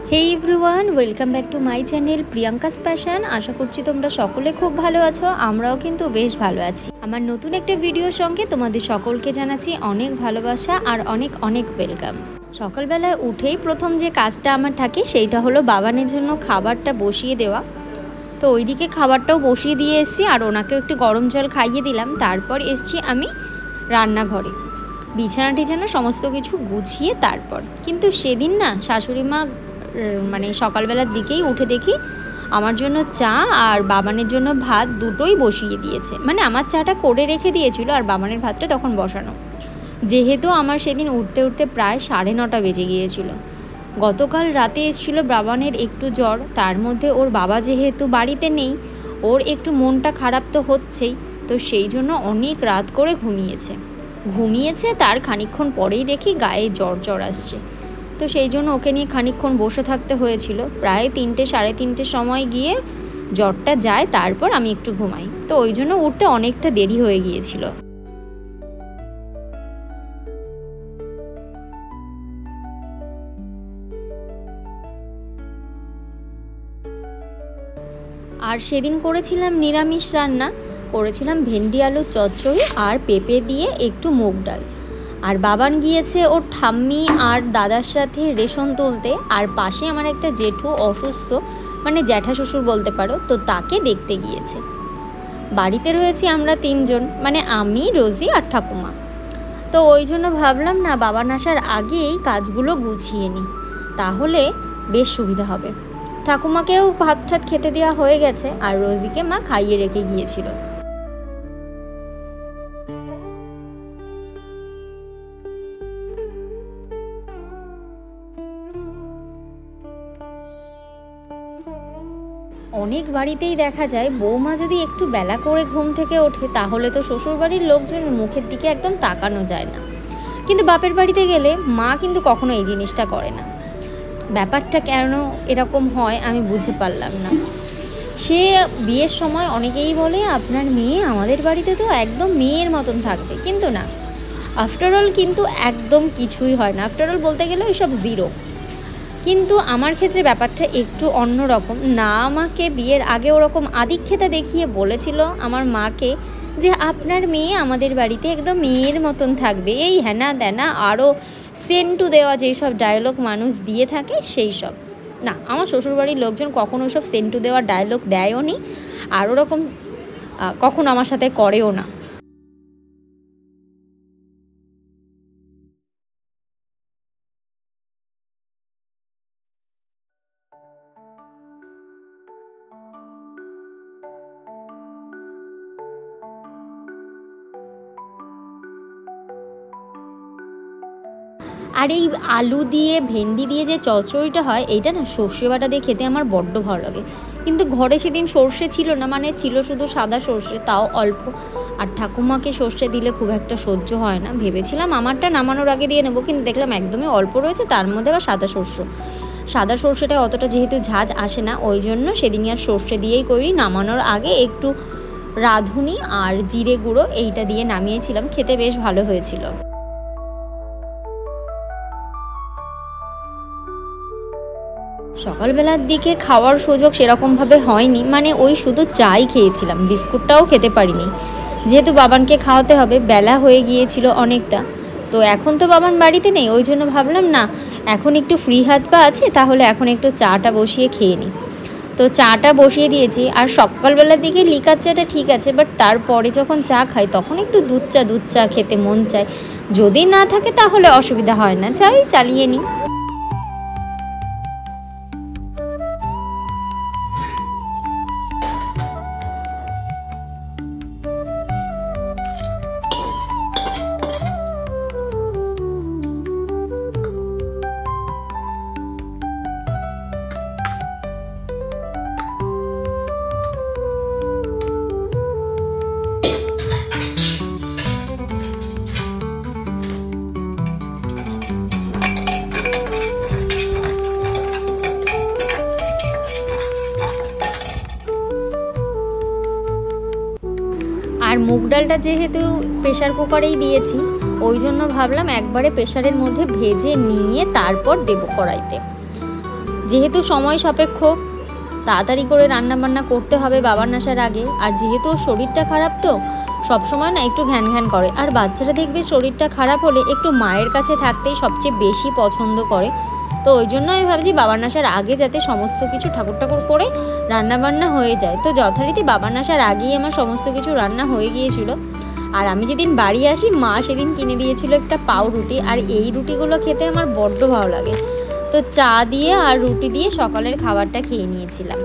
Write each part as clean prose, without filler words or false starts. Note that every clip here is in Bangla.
Hey everyone welcome back to my channel Priyanka's passion. आशा करছি তোমরা সকলে খুব ভালো আছো, আমরাও কিন্তু বেশ ভালো আছি। আমার নতুন একটা ভিডিওর সঙ্গে তোমাদের সকলকে জানাচ্ছি অনেক ভালোবাসা আর অনেক অনেক ওয়েলকাম। সকালবেলায় উঠেই প্রথম যে কাজটা আমার থাকে সেইটা হলো বাবানের জন্য খাবারটা বসিয়ে দেওয়া। তো ওইদিকে খাবারটাও বসিয়ে দিয়ে এসেছি আর ওনাকেও একটু গরম জল খাইয়ে দিলাম। তারপর এসেছি আমি রান্নাঘরে, বিছানা টিছানা সমস্ত কিছু গুছিয়ে। তারপর কিন্তু সেদিন না শাশুড়ি মা মানে সকালবেলার দিকেই উঠে দেখি আমার জন্য চা আর বাবানের জন্য ভাত দুটোই বসিয়ে দিয়েছে। মানে আমার চাটা করে রেখে দিয়েছিল আর বাবানের ভাতটা তখন বসানো। যেহেতু আমার সেদিন উঠতে উঠতে প্রায় 9:30 বেজে গিয়েছিল। গতকাল রাতে এসেছিলো বাবানের একটু জ্বর, তার মধ্যে ওর বাবা যেহেতু বাড়িতে নেই, ওর একটু মনটা খারাপ তো হচ্ছেই। তো সেই জন্য অনেক রাত করে ঘুমিয়েছে। তার খানিকক্ষণ পরেই দেখি গায়ে জ্বর আসছে। তো সেই জন্য ওকে নিয়ে খানিকক্ষণ বসে থাকতে হয়েছিল। প্রায় 3টে সাড়ে 3টের সময় গিয়ে জ্বরটা যায়, তারপর আমি একটু ঘুমাই। তো ওই জন্য উঠতে অনেকটা দেরি হয়ে গিয়েছিল। আর সেদিন করেছিলাম নিরামিষ রান্না, করেছিলাম ভেন্ডি আলুর চচ্চড়ি আর পেঁপে দিয়ে একটু মুগ ডাল। আর বাবান গিয়েছে ওর ঠাম্মি আর দাদার সাথে রেশন তুলতে। আর পাশে আমার একটা জেঠু অসুস্থ, মানে জ্যাঠা শ্বশুর বলতে পারো, তো তাকে দেখতে গিয়েছে। বাড়িতে রয়েছি আমরা 3জন, মানে আমি, রোজি আর ঠাকুমা। তো ওই জন্য ভাবলাম না বাবান আসার আগেই কাজগুলো গুছিয়ে নিই, তাহলে বেশ সুবিধা হবে। ঠাকুমাকেও ভাত ঠাত খেতে দেওয়া হয়ে গেছে আর রোজিকে মা খাইয়ে রেখে গিয়েছিল। অনেক বাড়িতেই দেখা যায় বৌমা যদি একটু বেলা করে ঘুম থেকে ওঠে তাহলে তো শ্বশুরবাড়ির লোকজনের মুখের দিকে একদম তাকানো যায় না। কিন্তু বাপের বাড়িতে গেলে মা কিন্তু কখনো এই জিনিসটা করে না। ব্যাপারটা কেন এরকম হয় আমি বুঝে পারলাম না। সে বিয়ের সময় অনেকেই বলে আপনার মেয়ে আমাদের বাড়িতে তো একদম মেয়ের মতন থাকবে, কিন্তু না, আফটারঅল কিন্তু একদম কিছুই হয় না। আফটারঅল বলতে গেলে ওইসব জিরো। কিন্তু আমার ক্ষেত্রে ব্যাপারটা একটু অন্যরকম। না, আমাকে বিয়ের আগে ওরকম আদিক্ষেতা দেখিয়ে বলেছিল আমার মাকে যে আপনার মেয়ে আমাদের বাড়িতে একদম মেয়ের মতন থাকবে, এই হ্যানা দ্যানা আরও সেন্টু দেওয়া যেই সব ডায়লগ মানুষ দিয়ে থাকে সেই সব। না, আমার শ্বশুরবাড়ির লোকজন কখনো ওসব সেন্টু দেওয়ার ডায়লগ দেয়ও নি, আর ওরকম কখনো আমার সাথে করেও না। আর এই আলু দিয়ে ভেন্ডি দিয়ে যে চচ্চড়িটা হয়, এইটা না সর্ষে বাটা দিয়ে খেতে আমার বড্ড ভালো লাগে। কিন্তু ঘরে সেদিন সর্ষে ছিল না, মানে ছিল শুধু সাদা সর্ষে, তাও অল্প। আর ঠাকুমাকে সর্ষে দিলে খুব একটা সহ্য হয় না। ভেবেছিলাম আমারটা নামানোর আগে দিয়ে নেবো, কিন্তু দেখলাম একদমই অল্প রয়েছে, তার মধ্যে আবার সাদা সর্ষেটা অতটা যেহেতু ঝাঁজ আসে না, ওই জন্য সেদিনই আর সর্ষে দিয়েই করি। নামানোর আগে একটু রাঁধুনি আর জিরে গুঁড়ো এইটা দিয়ে নামিয়েছিলাম, খেতে বেশ ভালো হয়েছিল। সকালবেলার দিকে খাওয়ার সুযোগ সেরকমভাবে হয়নি, মানে ওই শুধু চাই খেয়েছিলাম, বিস্কুটটাও খেতে পারিনি। যেহেতু বাবানকে খাওয়াতে হবে, বেলা হয়ে গিয়েছিল অনেকটা। তো এখন তো বাবান বাড়িতে নেই, ওই জন্য ভাবলাম না এখন একটু ফ্রি হাত পা আছে, তাহলে এখন একটু চাটা বসিয়ে খেয়ে নিই। তো চাটা বসিয়ে দিয়েছি। আর সকালবেলার দিকে লিকার চাটা ঠিক আছে, বাট তারপরে যখন চা খাই তখন একটু দুধ চা খেতে মন চায়। যদি না থাকে তাহলে অসুবিধা হয় না, চালিয়ে নিই। আর মুগ ডালটা যেহেতু প্রেসার কুকারেই দিয়েছি, ওই জন্য ভাবলাম একবারে প্রেসারের মধ্যে ভেজে নিয়ে তারপর দেবো কড়াইতে। যেহেতু সময় সাপেক্ষ, তাড়াতাড়ি করে রান্না বান্না করতে হবে বাবার আসার আগে। আর যেহেতু শরীরটা খারাপ তো সবসময় না একটু ঘ্যান ঘ্যান করে। আর বাচ্চারা দেখবে শরীরটা খারাপ হলে একটু মায়ের কাছে থাকতেই সবচেয়ে বেশি পছন্দ করে। তো ওই জন্য আমি ভাবছি বাবার আসার আগে যাতে সমস্ত কিছু ঠাকুর করে রান্না বান্না হয়ে যায়। তো যথারীতি বাবার আসার আগেই আমার সমস্ত কিছু রান্না হয়ে গিয়েছিল। আর আমি যেদিন বাড়ি আসি মা সেদিন কিনে দিয়েছিল একটা পাউরুটি, আর এই রুটিগুলো খেতে আমার বড্ড ভালো লাগে। তো চা দিয়ে আর রুটি দিয়ে সকালের খাবারটা খেয়ে নিয়েছিলাম।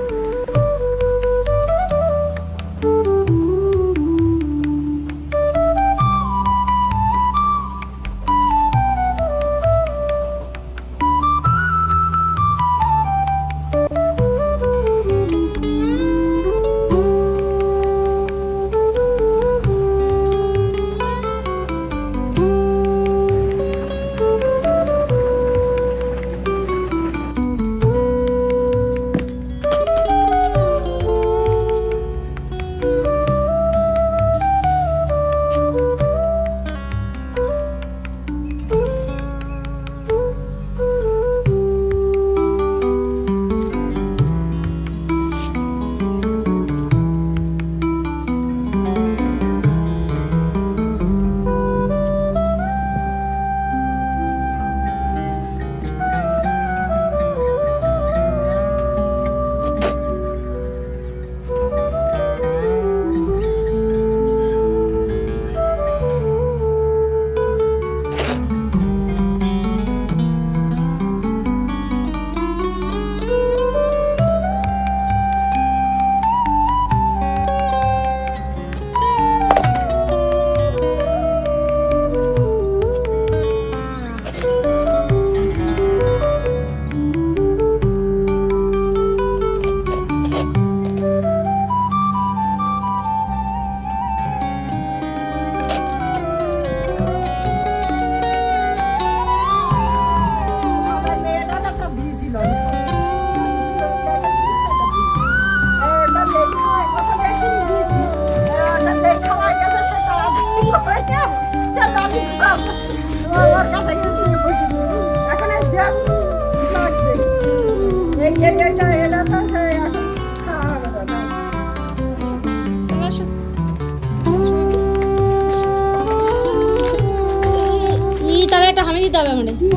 তাহলে একটা হামি দিতে হবে আমাদের।